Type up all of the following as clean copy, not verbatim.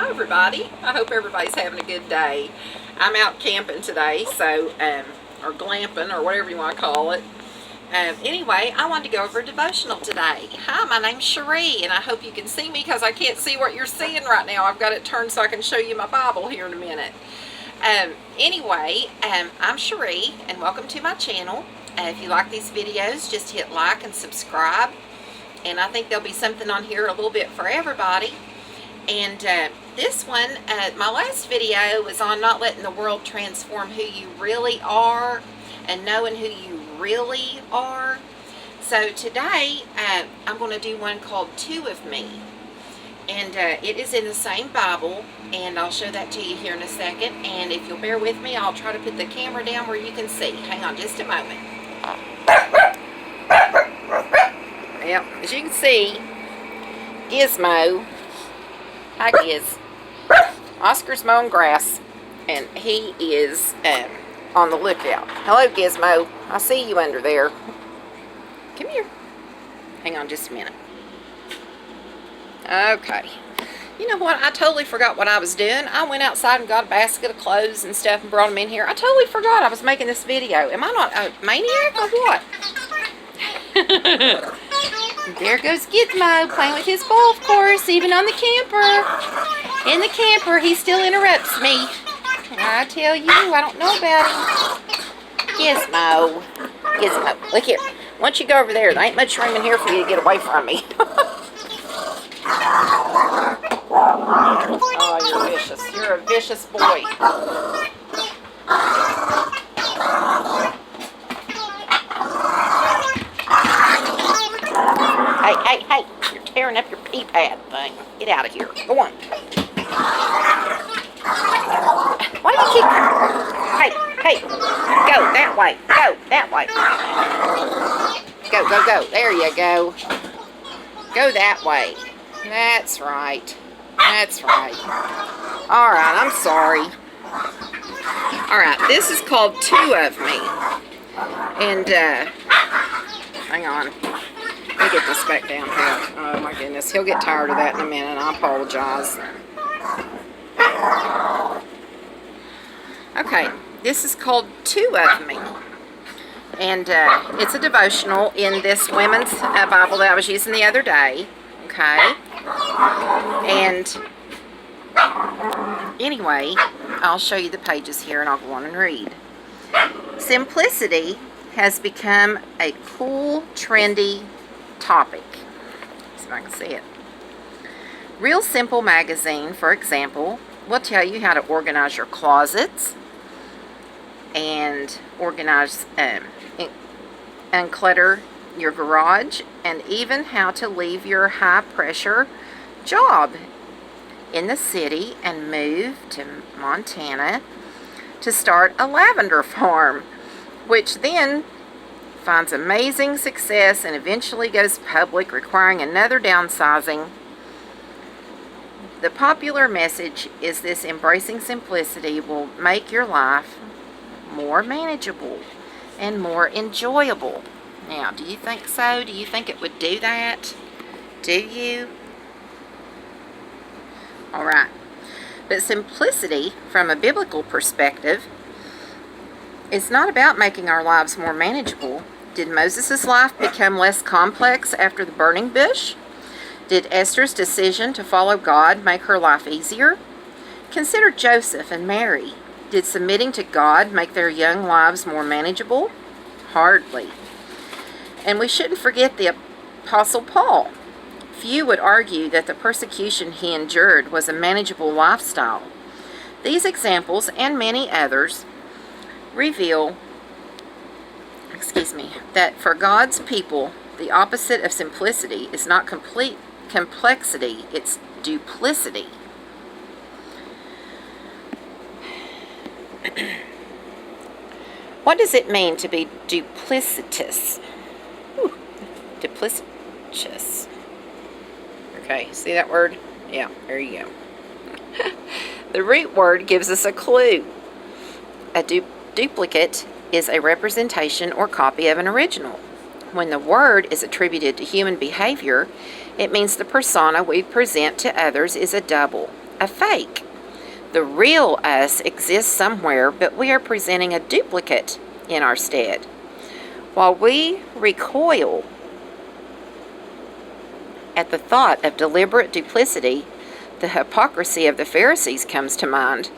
Hi everybody. I hope everybody's having a good day. I'm out camping today, so or glamping, or whatever you want to call it. Anyway, I wanted to go over a devotional today. Hi, my name's Cherie, and I hope you can see me because I can't see what you're seeing right now. I've got it turned so I can show you my Bible here in a minute. Anyway, I'm Cherie, and welcome to my channel. If you like these videos, just hit like and subscribe. And I think there'll be something on here a little bit for everybody. And this one, my last video was on not letting the world transform who you really are and knowing who you really are. So today, I'm going to do one called Two of Me. And it is in the same Bible, and I'll show that to you here in a second. And if you'll bear with me, I'll try to put the camera down where you can see. Hang on just a moment. Well, as you can see, Gizmo, hi Giz, Oscar's mowing grass, and he is on the lookout. Hello Gizmo, I see you under there. Come here. Hang on just a minute. Okay. You know what? I totally forgot what I was doing. I went outside and got a basket of clothes and stuff and brought them in here. I totally forgot I was making this video. Am I not a maniac or what? There goes Gizmo playing with his ball, of course, even on the camper. In the camper, he still interrupts me. I tell you, I don't know about him. Gizmo. Gizmo. Look here. Once you go over there ain't much room in here for you to get away from me. Oh, you're vicious. You're a vicious boy. Hey, you're tearing up your pee pad thing. Get out of here. Go on. Why do you keep... Hey, go that way. Go that way. Go. There you go. Go that way. That's right. Alright, I'm sorry. Alright, this is called Two of Me. And, hang on. Let me get this back down here. Oh my goodness, he'll get tired of that in a minute. I apologize. Okay, this is called Two of Me. And it's a devotional in this women's Bible that I was using the other day. Okay. And anyway, I'll show you the pages here and I'll go on and read. Simplicity has become a cool, trendy topic. See if I can see it. Real Simple magazine, for example, will tell you how to organize your closets and organize, unclutter your garage, and even how to leave your high-pressure job in the city and move to Montana to start a lavender farm, which then finds amazing success and eventually goes public, requiring another downsizing. The popular message is this: embracing simplicity will make your life more manageable and more enjoyable. Now, do you think so? Do you think it would do that? Do you? Alright. But simplicity, from a biblical perspective, is not about making our lives more manageable. Did Moses' life become less complex after the burning bush? Did Esther's decision to follow God make her life easier? Consider Joseph and Mary. Did submitting to God make their young lives more manageable? Hardly. And we shouldn't forget the Apostle Paul. Few would argue that the persecution he endured was a manageable lifestyle. These examples, and many others, reveal, that for God's people, the opposite of simplicity is not complete complexity, it's duplicity. What does it mean to be duplicitous? Duplicitous. Okay, see that word? Yeah, there you go. The root word gives us a clue. A duplicate is a representation or copy of an original. When the word is attributed to human behavior, it means the persona we present to others is a double. a fake. The real us exists somewhere, but we are presenting a duplicate in our stead. While we recoil at the thought of deliberate duplicity, the hypocrisy of the Pharisees comes to mind.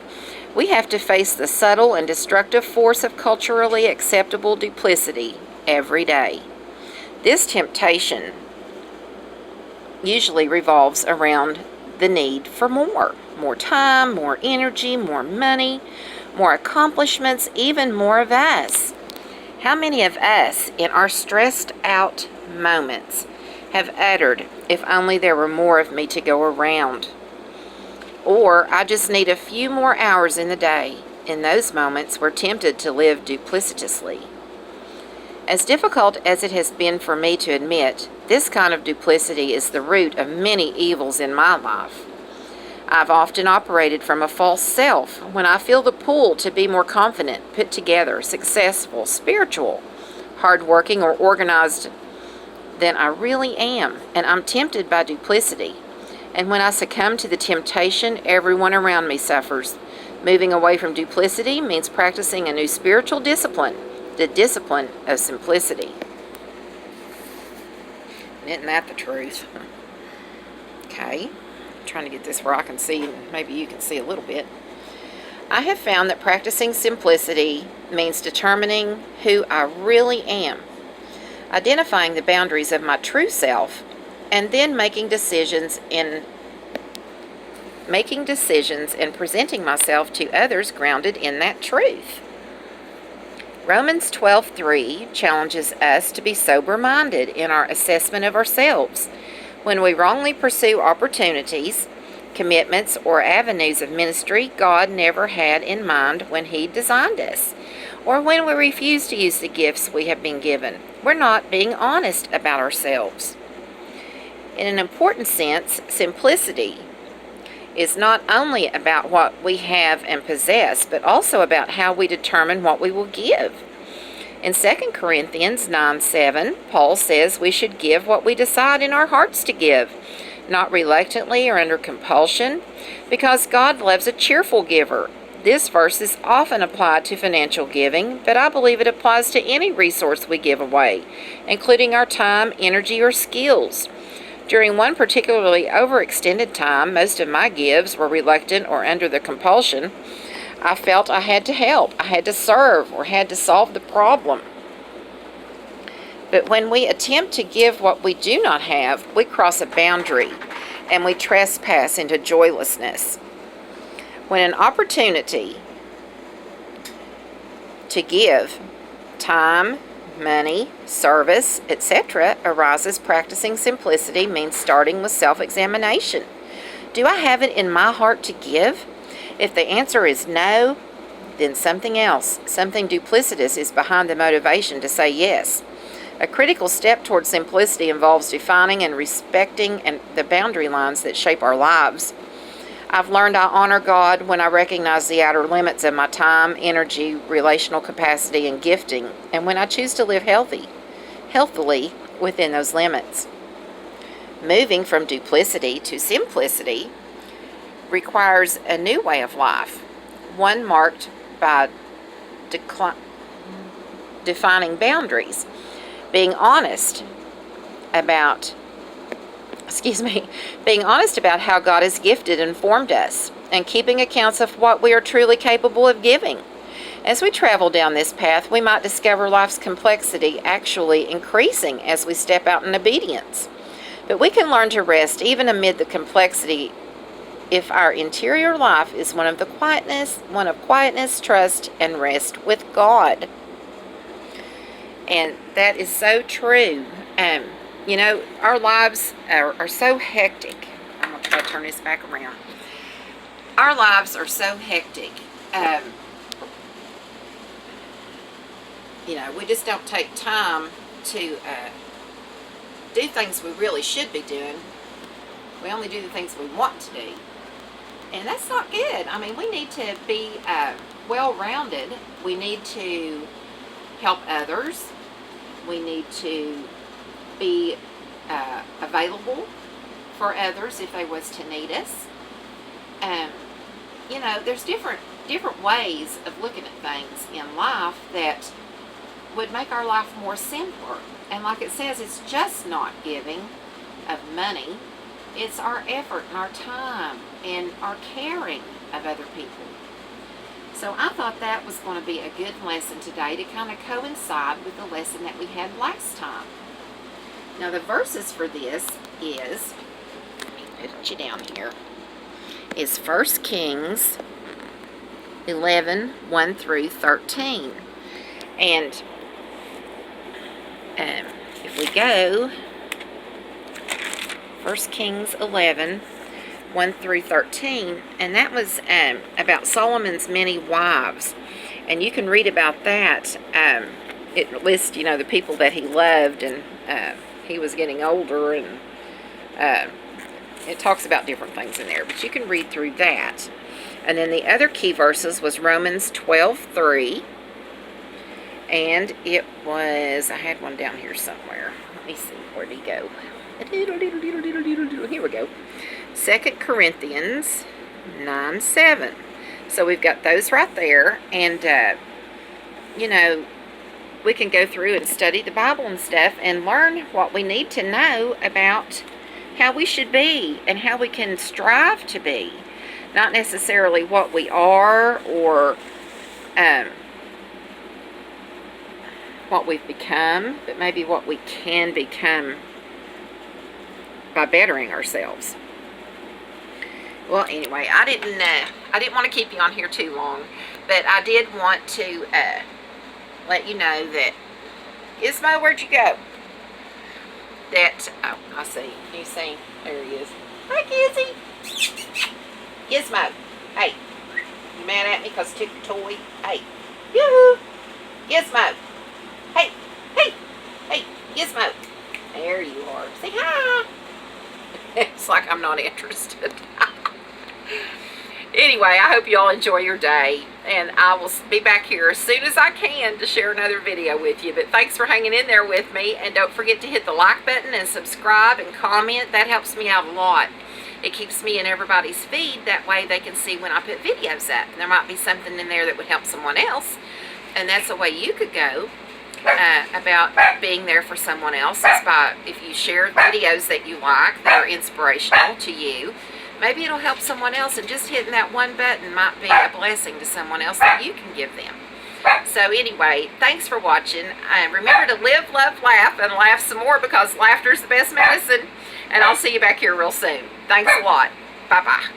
We have to face the subtle and destructive force of culturally acceptable duplicity every day. This temptation usually revolves around the need for more time, more energy, more money, more accomplishments, even more of us. How many of us in our stressed out moments have uttered, "If only there were more of me to go around," or "I just need a few more hours in the day"? In those moments, we're tempted to live duplicitously. As difficult as it has been for me to admit, this kind of duplicity is the root of many evils in my life. I've often operated from a false self when I feel the pull to be more confident, put together, successful, spiritual, hardworking, or organized than I really am, and I'm tempted by duplicity. And when I succumb to the temptation, everyone around me suffers. Moving away from duplicity means practicing a new spiritual discipline, the discipline of simplicity. Isn't that the truth? Okay. Trying to get this where I can see, and maybe you can see a little bit. I have found that practicing simplicity means determining who I really am, identifying the boundaries of my true self, and then making decisions and presenting myself to others grounded in that truth. Romans 12:3 challenges us to be sober-minded in our assessment of ourselves. When we wrongly pursue opportunities, commitments, or avenues of ministry God never had in mind when He designed us, or when we refuse to use the gifts we have been given, we're not being honest about ourselves. In an important sense, simplicity is not only about what we have and possess, but also about how we determine what we will give. In 2 Corinthians 9:7, Paul says we should give what we decide in our hearts to give, not reluctantly or under compulsion, because God loves a cheerful giver. This verse is often applied to financial giving, but I believe it applies to any resource we give away, including our time, energy, or skills. During one particularly overextended time, most of my gives were reluctant or under the compulsion. I felt I had to help, I had to serve, or had to solve the problem. But when we attempt to give what we do not have, we cross a boundary and we trespass into joylessness. When an opportunity to give time, money, service, etc. arises, practicing simplicity means starting with self-examination. Do I have it in my heart to give? If the answer is no, then something else, something duplicitous, is behind the motivation to say yes. A critical step toward simplicity involves defining and respecting the boundary lines that shape our lives. I've learned I honor God when I recognize the outer limits of my time, energy, relational capacity, and gifting, and when I choose to live healthily within those limits. Moving from duplicity to simplicity requires a new way of life, one marked by defining boundaries, being honest about how God has gifted and formed us, and keeping accounts of what we are truly capable of giving. As we travel down this path, we might discover life's complexity actually increasing as we step out in obedience. But we can learn to rest even amid the complexity if our interior life is one of quietness, trust, and rest with God. And that is so true. Our lives are so hectic. I'm going to try to turn this back around. Our lives are so hectic. We just don't take time to do things we really should be doing. We only do the things we want to do. And that's not good. I mean, we need to be well-rounded. We need to help others. We need to be available for others if they was to need us. you know, there's different ways of looking at things in life that would make our life more simpler. And like it says, it's just not giving of money. It's our effort and our time and our caring of other people. So I thought that was going to be a good lesson today to kind of coincide with the lesson that we had last time. Now the verses for this is, let me put you down here, is 1 Kings 11, 1 through 13. And if we go 1 Kings 11, 1 through 13, and that was about Solomon's many wives. And you can read about that. It lists, you know, the people that he loved, and he was getting older, and it talks about different things in there, but you can read through that. And then the other key verses was Romans 12:3, and it was, I had one down here somewhere. Let me see, where'd he go? Here we go. 2 Corinthians 9:7. So we've got those right there, and you know, we can go through and study the Bible and stuff and learn what we need to know about how we should be and how we can strive to be. Not necessarily what we are or what we've become, but maybe what we can become by bettering ourselves. Well, anyway, I didn't want to keep you on here too long, but I did want to let you know that, Gizmo, where'd you go? That, oh, I see. You see? There he is. Hi, Gizzy. Gizmo. Hey. You mad at me because I took the toy? Hey. Yoo-hoo. Gizmo. Hey. Hey. Hey. Gizmo. There you are. Say hi. It's like I'm not interested. Anyway, I hope you all enjoy your day, and I will be back here as soon as I can to share another video with you. But thanks for hanging in there with me, and don't forget to hit the like button and subscribe and comment. That helps me out a lot. It keeps me in everybody's feed. That way they can see when I put videos up. And there might be something in there that would help someone else, and that's a way you could go about being there for someone else, is by, if you share videos that you like that are inspirational to you, maybe it'll help someone else, and just hitting that one button might be a blessing to someone else that you can give them. So anyway, thanks for watching. Remember to live, love, laugh, and laugh some more, because laughter's the best medicine. And I'll see you back here real soon. Thanks a lot. Bye-bye.